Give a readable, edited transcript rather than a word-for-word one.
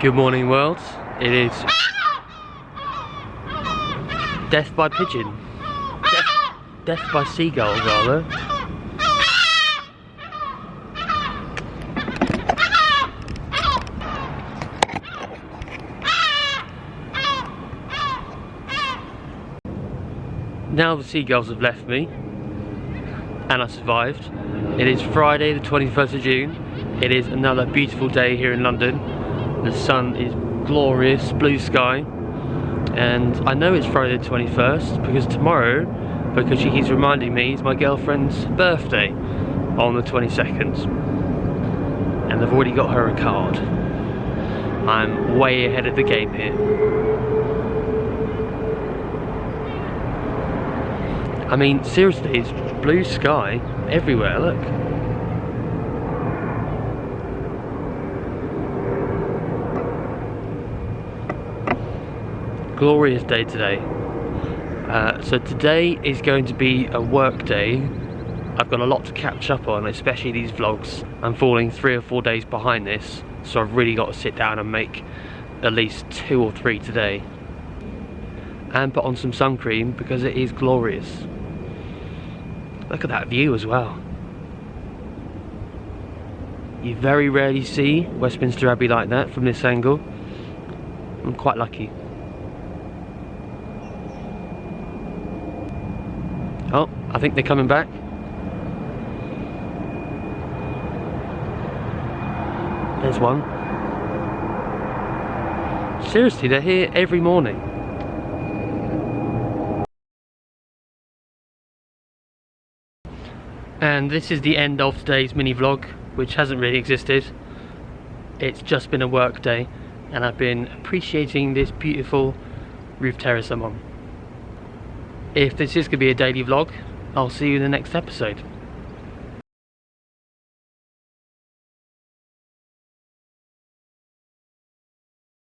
Good morning, world. It is death by pigeon. Death by seagull, rather. Now the seagulls have left me and I survived. It is Friday the 21st of June. It is another beautiful day here in London. The sun is glorious, blue sky, and I know it's Friday the 21st because tomorrow, because she keeps reminding me, is my girlfriend's birthday on the 22nd, and I've already got her a card. I'm way ahead of the game here. I mean, seriously, it's blue sky everywhere, look. Glorious day today. So today is going to be a work day. I've got a lot to catch up on, especially these vlogs. I'm falling 3 or 4 days behind this, so I've really got to sit down and make at least 2 or 3 today. And put on some sun cream because it is glorious. Look at that view as well. You very rarely see Westminster Abbey like that from this angle. I'm quite lucky. Oh, I think they're coming back. There's one. Seriously, they're here every morning. And this is the end of today's mini vlog, which hasn't really existed. It's just been a work day, and I've been appreciating this beautiful roof terrace I'm on. If this is going to be a daily vlog, I'll see you in the next episode.